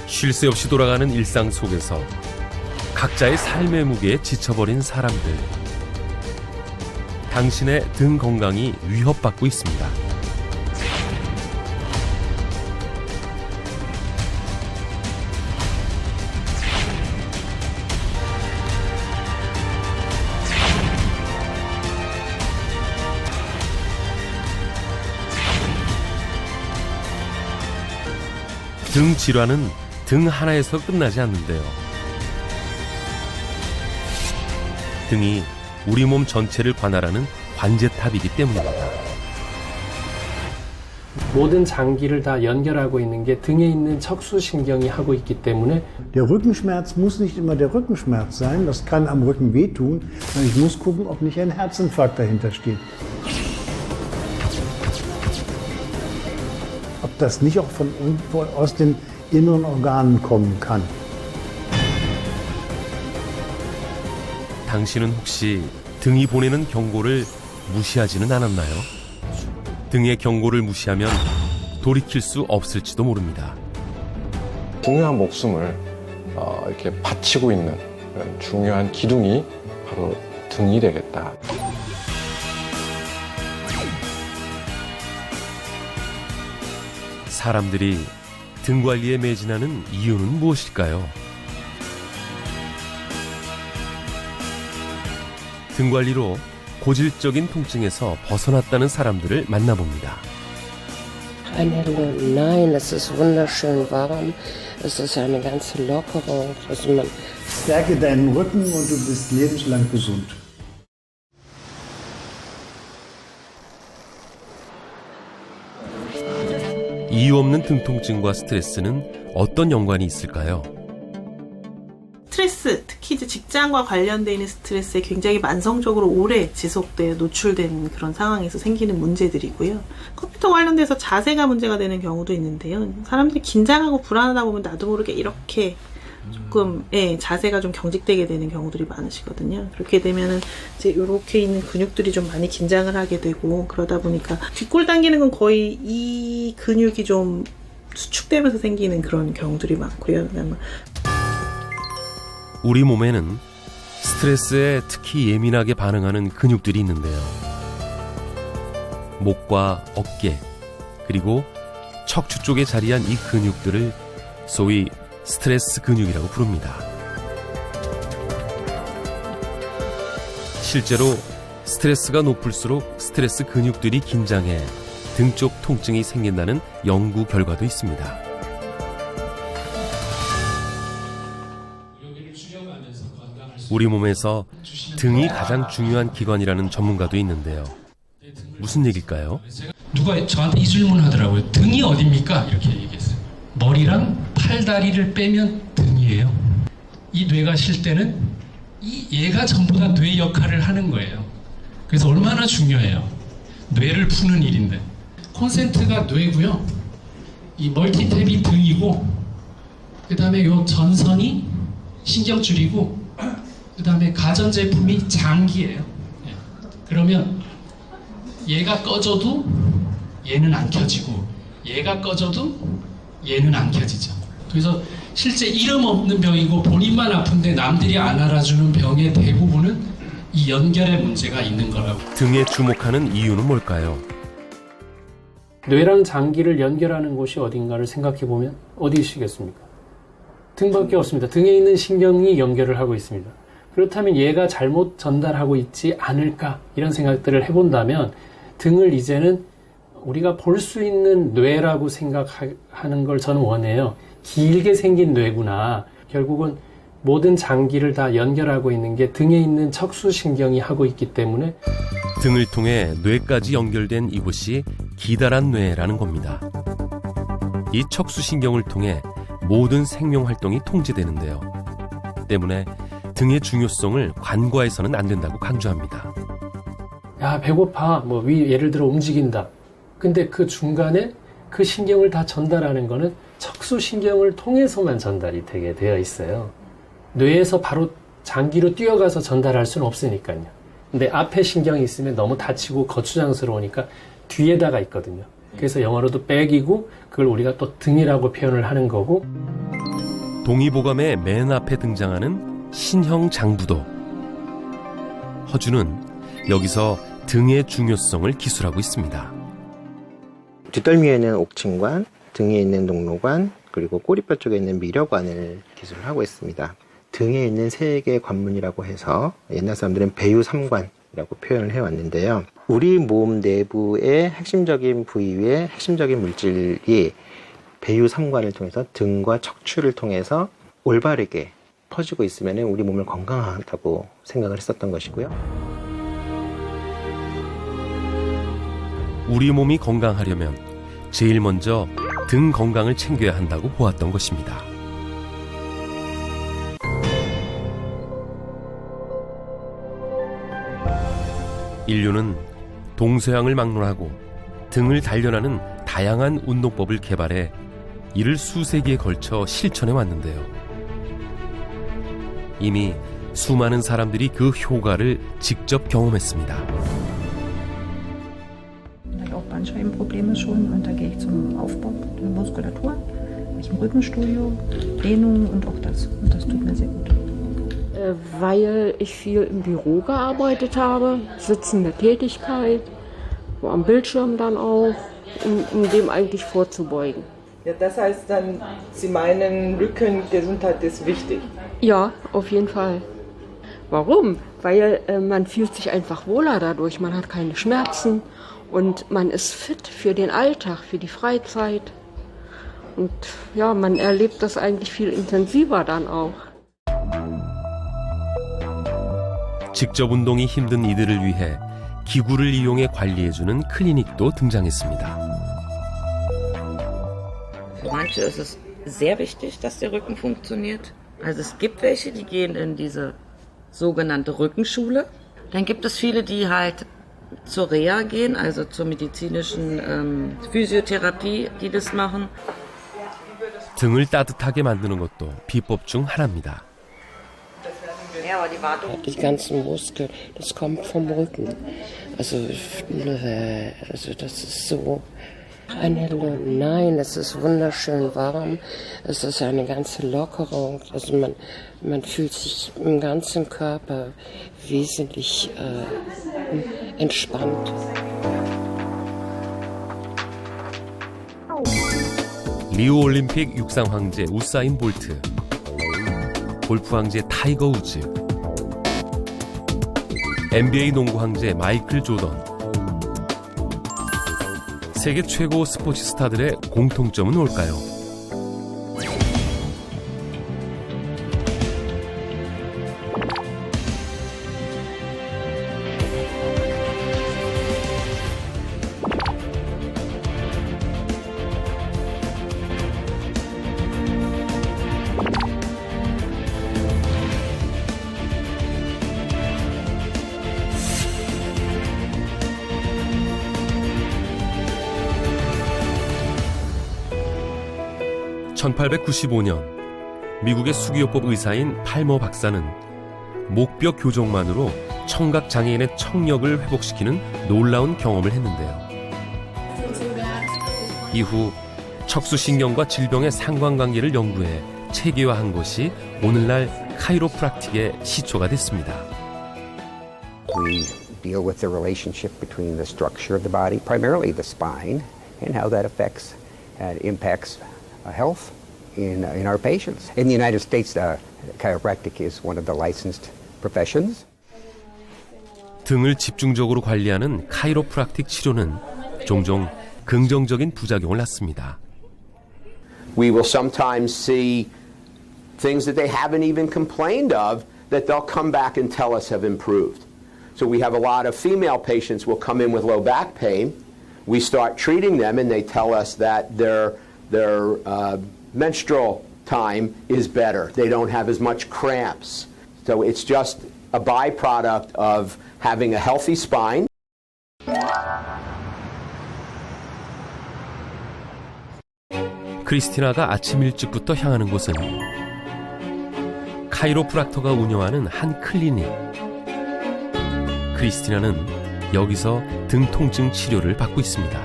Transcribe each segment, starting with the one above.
쉴 새 없이 돌아가는 일상 속에서 각자의 삶의 무게에 지쳐버린 사람들. 당신의 등 건강이 위협받고 있습니다. 등 질환은 등 하나에서 끝나지 않는데요. 등이 우리 몸 전체를 관할하는 관제탑이기 때문입니다. 모든 장기를 다 연결하고 있는 게 등에 있는 척수신경이 하고 있기 때문에 Der Rückenschmerz muss nicht immer der Rückenschmerz sein, das kann am Rücken wehtun. Ich muss gucken, ob nicht ein Herzinfarkt dahinter steht. Ob das nicht auch von irgendwo aus den inneren Organen kommen kann. 당신은 혹시 등이 보내는 경고를 무시하지는 않았나요? 등의 경고를 무시하면 돌이킬 수 없을지도 모릅니다. 중요한 목숨을 이렇게 바치고 있는 그런 중요한 기둥이 바로 등이 되겠다. 사람들이 등 관리에 매진하는 이유는 무엇일까요? 등 관리로 고질적인 통증에서 벗어났다는 사람들을 만나봅니다. Nein, es ist wunderschön warm. Es ist eine ganze Lockerung. Also man Stärke deinen Rücken und du bist lebenslang gesund. 이유 없는 등 통증과 스트레스는 어떤 연관이 있을까요? 스트레스, 특히 이제 직장과 관련되어 있는 스트레스에 굉장히 만성적으로 오래 지속돼 노출된 그런 상황에서 생기는 문제들이고요. 컴퓨터 관련돼서 자세가 문제가 되는 경우도 있는데요. 사람들이 긴장하고 불안하다 보면 나도 모르게 이렇게 조금 자세가 좀 경직되게 되는 경우들이 많으시거든요. 그렇게 되면은 이제 이렇게 있는 근육들이 좀 많이 긴장을 하게 되고 그러다 보니까 뒷골 당기는 건 거의 이 근육이 좀 수축되면서 생기는 그런 경우들이 많고요. 그다음에 우리 몸에는 스트레스에 특히 예민하게 반응하는 근육들이 있는데요. 목과 어깨, 그리고 척추 쪽에 자리한 이 근육들을 소위 스트레스 근육이라고 부릅니다. 실제로 스트레스가 높을수록 스트레스 근육들이 긴장해 등 쪽 통증이 생긴다는 연구 결과도 있습니다. 우리 몸에서 등이 가장 중요한 기관이라는 전문가도 있는데요. 무슨 얘기일까요? 누가 저한테 이 질문을 하더라고요. 등이 어딥니까? 이렇게 얘기했어요. 머리랑 팔다리를 빼면 등이에요. 이 뇌가 쉴 때는 얘가 전부 다 뇌 역할을 하는 거예요. 그래서 얼마나 중요해요. 뇌를 푸는 일인데. 콘센트가 뇌고요. 이 멀티탭이 등이고, 그 다음에 요 전선이 신경줄이고, 그 다음에 가전제품이 장기예요. 그러면 얘가 꺼져도 얘는 안 켜지고, 얘가 꺼져도 얘는 안 켜지죠. 그래서 실제 이름 없는 병이고 본인만 아픈데 남들이 안 알아주는 병의 대부분은 이 연결의 문제가 있는 거라고. 등에 주목하는 이유는 뭘까요? 뇌랑 장기를 연결하는 곳이 어딘가를 생각해보면 어디시겠습니까? 등밖에 없습니다. 등에 있는 신경이 연결을 하고 있습니다. 그렇다면 얘가 잘못 전달하고 있지 않을까 이런 생각들을 해본다면 등을 이제는 우리가 볼 수 있는 뇌라고 생각하는 걸 저는 원해요. 길게 생긴 뇌구나. 결국은 모든 장기를 다 연결하고 있는 게 등에 있는 척수신경이 하고 있기 때문에 등을 통해 뇌까지 연결된 이곳이 기다란 뇌라는 겁니다. 이 척수신경을 통해 모든 생명활동이 통제되는데요. 때문에 등의 중요성을 간과해서는 안 된다고 강조합니다. 야, 배고파. 예를 들어 움직인다. 근데 그 중간에 그 신경을 다 전달하는 거는 척수신경을 통해서만 전달이 되게 되어 있어요. 뇌에서 바로 장기로 뛰어가서 전달할 수는 없으니까요. 근데 앞에 신경이 있으면 너무 다치고 거추장스러우니까 뒤에다가 있거든요. 그래서 영어로도 백이고 그걸 우리가 또 등이라고 표현을 하는 거고 동의보감의 맨 앞에 등장하는 신형 장부도 허준은 여기서 등의 중요성을 기술하고 있습니다. 뒷덜미에 있는 옥침관, 등에 있는 녹로관, 그리고 꼬리뼈 쪽에 있는 미려관을 기술을 하고 있습니다. 등에 있는 세 개의 관문이라고 해서 옛날 사람들은 배유삼관이라고 표현을 해왔는데요. 우리 몸 내부의 핵심적인 부위의 핵심적인 물질이 배유삼관을 통해서 등과 척추를 통해서 올바르게 퍼지고 있으면 우리 몸을 건강하다고 생각을 했었던 것이고요. 우리 몸이 건강하려면 제일 먼저 등 건강을 챙겨야 한다고 보았던 것입니다. 인류는 동서양을 막론하고 등을 단련하는 다양한 운동법을 개발해 이를 수세기에 걸쳐 실천해 왔는데요. 이미 수많은 사람들이 그 효과를 직접 경험했습니다. Auch Bandscheibenprobleme schon und da gehe ich zum Aufbau der Muskulatur, ich im Rückenstudio, Dehnungen und auch das. Und das tut mir sehr gut. Weil ich viel im Büro gearbeitet habe, sitzende Tätigkeit, so am Bildschirm dann auch, um dem eigentlich vorzubeugen. Ja, das heißt dann, Sie meinen, Rückengesundheit ist wichtig? Ja, auf jeden Fall. Warum? Weil man fühlt sich einfach wohler dadurch, man hat keine Schmerzen und man ist fit für den Alltag, für die Freizeit. Und ja, man erlebt das eigentlich viel intensiver dann auch. 직접 운동이 힘든 이들을 위해 기구를 이용해 관리해주는 클리닉도 등장했습니다. Für manche ist es sehr wichtig, dass der Rücken funktioniert. Also es gibt welche, die gehen in diese sogenannte Rückenschule. Dann gibt es viele, die halt zur Reha gehen, also zur medizinischen Physiotherapie, die das machen. 등을 따뜻하게 만드는 것도 비법 중 하나입니다. Die ganzen Muskeln, das kommt vom Rücken. Also das ist so nein, es ist wunderschön warm. Es ist eine ganze Lockerung. Also man fühlt sich im ganzen Körper wesentlich entspannt. 리우 올림픽 육상 황제 우사인 볼트, 골프 황제 타이거 우즈, NBA 농구 황제 마이클 조던. 세계 최고 스포츠 스타들의 공통점은 뭘까요? (1895년) 미국의 수기요법 의사인 팔머 박사는 목뼈 교정만으로 청각 장애인의 청력을 회복시키는 놀라운 경험을 했는데요. 이후 척수신경과 질병의 상관관계를 연구해 체계화한 것이 오늘날 카이로프락틱의 시초가 됐습니다. We deal with the relationship between the structure of the body, primarily the spine, and how that affects and impacts health in our patients. In the United States, chiropractic is one of the licensed professions. 등을 집중적으로 관리하는 카이로프락틱 치료는 종종 긍정적인 부작용을 낳습니다. We will sometimes see things that they haven't even complained of that they'll come back and tell us have improved. So we have a lot of female patients will come in with low back pain. We start treating them and they tell us that their menstrual time is better. They don't have as much cramps. So it's just a byproduct of having a healthy spine. 크리스티나가 아침 일찍부터 향하는 곳은 카이로프락터가 운영하는 한 클리닉. 크리스티나는 여기서 등 통증 치료를 받고 있습니다.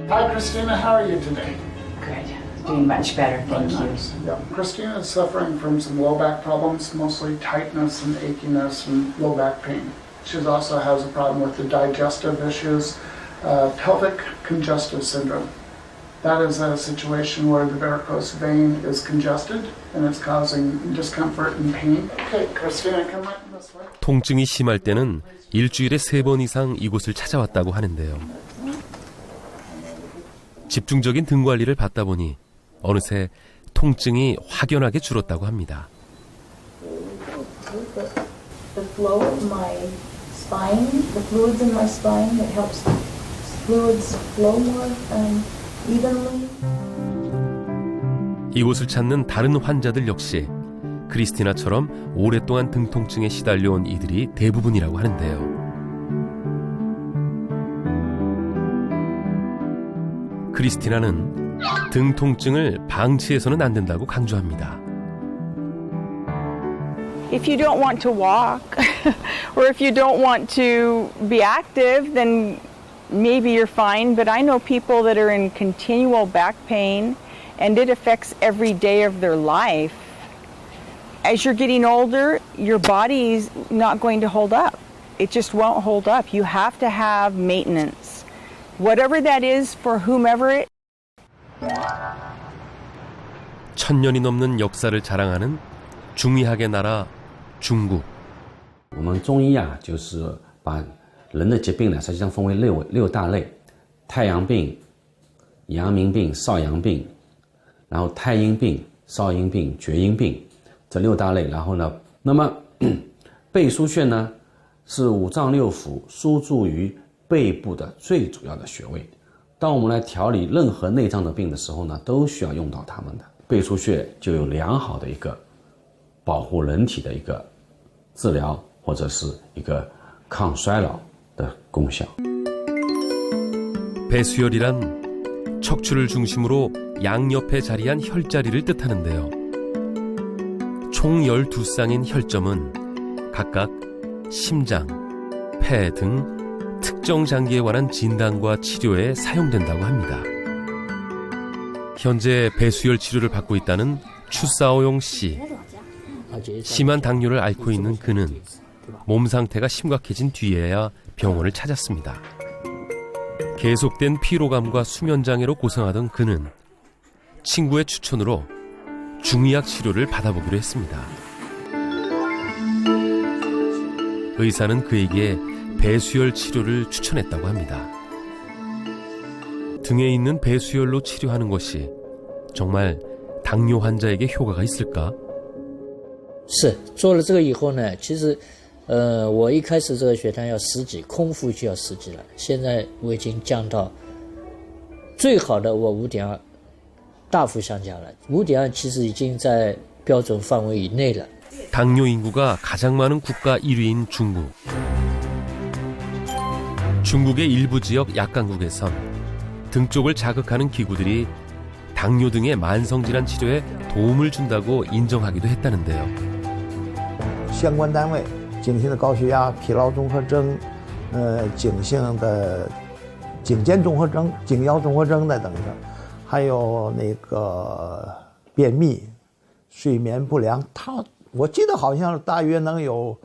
Hi, Christina. How are you today? Good. Doing much better, thank you. Yeah. Christina is suffering from some low back problems, mostly tightness and achiness and low back pain. She also has a problem with the digestive issues, pelvic congestive syndrome. That is a situation where the varicose vein is congested and it's causing discomfort and pain. Okay, Christina, come right this way. 통증이 심할 때는 일주일에 3번 이상 이곳을 찾아왔다고 하는데요. 집중적인 등 관리를 받다 보니 어느새 통증이 확연하게 줄었다고 합니다. The flow of my spine, the fluids in my spine, it helps fluids flow more evenly. 이곳을 찾는 다른 환자들 역시 크리스티나처럼 오랫동안 등 통증에 시달려온 이들이 대부분이라고 하는데요. 크리스티나는 등 통증을 방치해서는 안 된다고 강조합니다. If you don't want to walk or if you don't want to be active, then maybe you're fine. But I know people that are in continual back pain and it affects every day of their life. As you're getting older, your body's not going to hold up. It just won't hold up. You have to have maintenance. Whatever that is for whomever it. 1000년이 넘는 역사를 자랑하는 중의학의 나라 중국。我们中医啊，就是把人的疾病呢，实际上分为六大类：太阳病、阳明病、少阳病，然后太阴病、少阴病、厥阴病这6大类。然后呢，那么背腧穴呢，是五脏六腑输注于背部的最主要的穴位。当我们来调理任何内脏的病的时候呢，都需要用到它们的。背腧穴就有良好的一个保护人体的一个治疗或者是一个抗衰老的功效。 배수혈이란 척추를 중심으로 양옆에 자리한 혈자리를 뜻하는데요. 총 12쌍인 혈점은 각각 심장, 폐 등 특정 장기에 관한 진단과 치료에 사용된다고 합니다. 현재 배수혈 치료를 받고 있다는 추사오용 씨. 심한 당뇨를 앓고 있는 그는 몸 상태가 심각해진 뒤에야 병원을 찾았습니다. 계속된 피로감과 수면장애로 고생하던 그는 친구의 추천으로 중의학 치료를 받아보기로 했습니다. 의사는 그에게 배수혈 치료를 추천했다고 합니다. 등에 있는 배수혈로 치료하는 것이 정말 당뇨 환자에게 효과가 있을까? 是做了这个以后呢，其实我一开始这个血糖要10几，空腹就要10几了，现在我已经降到最好的我5.2，大幅下降了。5.2其实已经在标准范围以内了。 당뇨 인구가 가장 많은 국가 1위인 중국. 중국의 일부 지역 약강국에선 등 쪽을 자극하는 기구들이 당뇨 등의 만성질환 치료에 도움을 준다고 인정하기도 했다는데요. 相关单位，颈性的高血压、疲劳综合征，颈性的颈肩综合征、颈腰综合征的等等，还有那个便秘、睡眠不良，我记得好像大约能有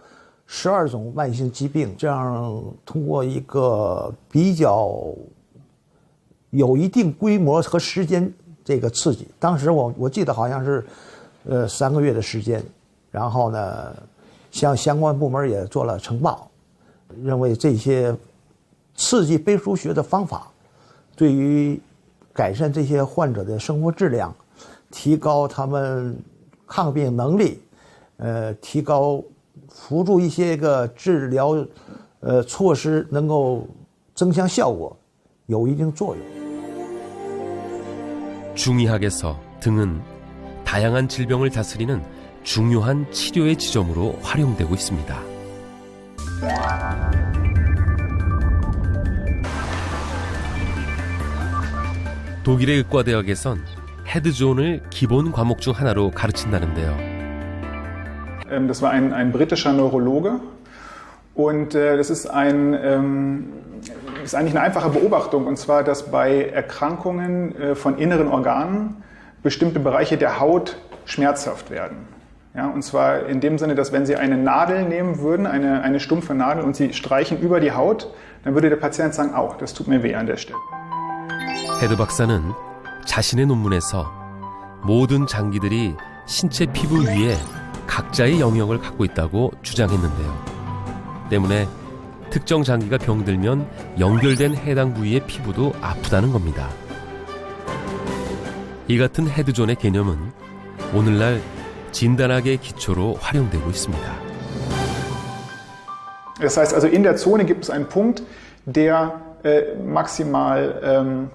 12种慢性疾病，这样通过一个比较有一定规模和时间这个刺激，当时我记得好像是3个月的时间，然后呢，向相关部门也做了呈报，认为这些刺激背腧穴的方法，对于改善这些患者的生活质量，提高他们抗病能力，提高辅助一些个治疗措施能够增强效果，有一定作用。 중의학에서 등은 다양한 질병을 다스리는 중요한 치료의 지점으로 활용되고 있습니다. 독일의 의과대학에선 헤드존을 기본 과목 중 하나로 가르친다는데요. Das war ein britischer Neurologe und das ist ist eigentlich eine einfache Beobachtung, und zwar, dass bei Erkrankungen von inneren Organen bestimmte Bereiche der Haut schmerzhaft werden. Ja, und zwar in dem Sinne, dass wenn Sie eine Nadel nehmen würden, eine stumpfe Nadel, und Sie streichen über die Haut, dann würde der Patient sagen, au, das tut mir weh an der Stelle. 헤드 박사는 자신의 논문에서 모든 장기들이 신체 피부 위에 각자의 영역을 갖고 있다고 주장했는데요. 때문에 특정 장기가 병들면 연결된 해당 부위의 피부도 아프다는 겁니다. 이 같은 헤드존의 개념은 오늘날 진단학의 기초로 활용되고 있습니다. Das heißt also, in der Zone gibt es einen Punkt, der maximal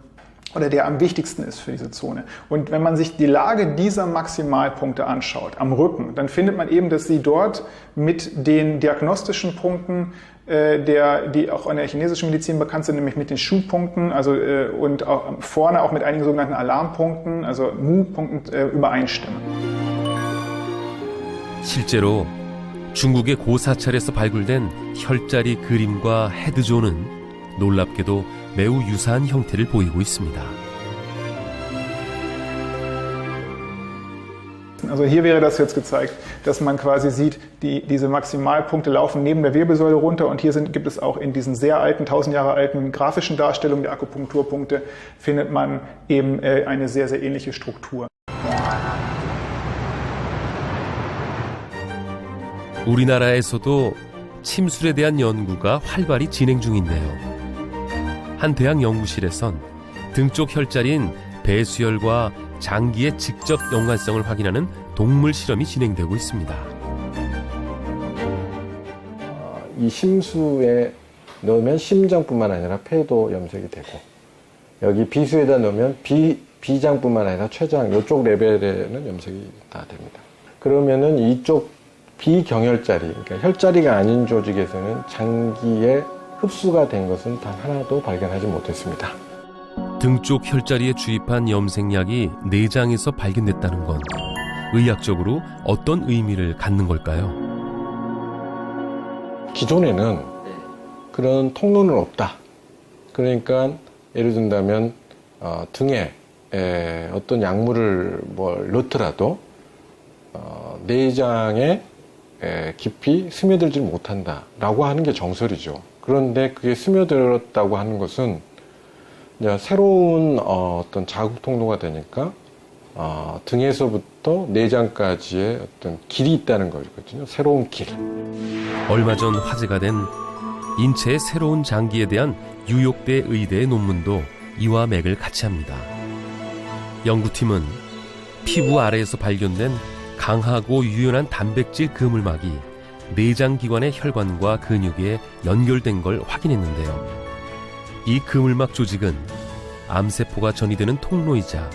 oder der am wichtigsten ist für diese Zone. Und wenn man sich die Lage dieser Maximalpunkte anschaut, am Rücken, dann findet man eben, dass sie dort mit den diagnostischen Punkten, die auch in der chinesischen Medizin bekannt sind, nämlich mit den Shu-Punkten, also, und auch vorne auch mit einigen sogenannten Alarmpunkten, also Mu-Punkten, übereinstimmen. 실제로 중국의 고사찰에서 발굴된 혈자리 그림과 헤드존은 놀랍게도 매우 유사한 형태를 보이고 있습니다. Also hier wäre das jetzt gezeigt, dass man quasi sieht, diese Maximalpunkte laufen neben der Wirbelsäule runter, und hier gibt es auch in diesen sehr alten, 1000 Jahre alten grafischen Darstellungen der Akupunkturpunkte, findet man eben eine sehr, sehr ähnliche Struktur. 우리나라에서도 침술에 대한 연구가 활발히 진행 중인데요. 한 대학 연구실에선 등 쪽 혈자리인 배수혈과 장기의 직접 연관성을 확인하는 동물 실험이 진행되고 있습니다. 이 심수에 넣으면 심장뿐만 아니라 폐도 염색이 되고, 여기 비수에다 넣으면 비장뿐만 아니라 췌장, 이쪽 레벨에는 염색이 다 됩니다. 그러면은 이쪽 비경혈자리, 그러니까 혈자리가 아닌 조직에서는 장기에 흡수가 된 것은 단 하나도 발견하지 못했습니다. 등 쪽 혈자리에 주입한 염색약이 내장에서 발견됐다는 건 의학적으로 어떤 의미를 갖는 걸까요? 기존에는 그런 통로는 없다. 그러니까 예를 든다면 등에 어떤 약물을 넣더라도 내장에 깊이 스며들지 못한다라고 하는 게 정설이죠. 그런데 그게 스며들었다고 하는 것은 이제 새로운 어떤 자극 통로가 되니까 등에서부터 내장까지의 어떤 길이 있다는 거거든요. 새로운 길. 얼마 전 화제가 된 인체의 새로운 장기에 대한 유욕대 의대의 논문도 이와 맥을 같이 합니다. 연구팀은 피부 아래에서 발견된 강하고 유연한 단백질 그물막이 내장기관의 혈관과 근육에 연결된 걸 확인했는데요. 이 그물막 조직은 암세포가 전이되는 통로이자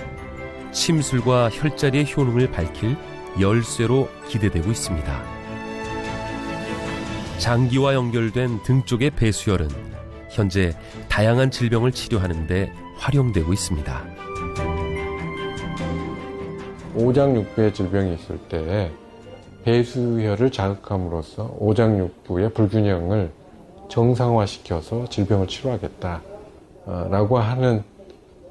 침술과 혈자리의 효능을 밝힐 열쇠로 기대되고 있습니다. 장기와 연결된 등 쪽의 배수혈은 현재 다양한 질병을 치료하는 데 활용되고 있습니다. 오장육부의 질병이 있을 때 배수혈을 자극함으로써 오장육부의 불균형을 정상화시켜서 질병을 치료하겠다라고 하는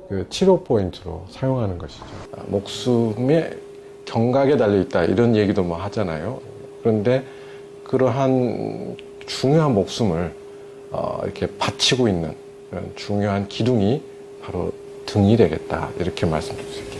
그 치료 포인트로 사용하는 것이죠. 목숨의 경각에 달려있다 이런 얘기도 뭐 하잖아요. 그런데 그러한 중요한 목숨을 이렇게 바치고 있는 그런 중요한 기둥이 바로 등이 되겠다 이렇게 말씀드릴 수 있습니다.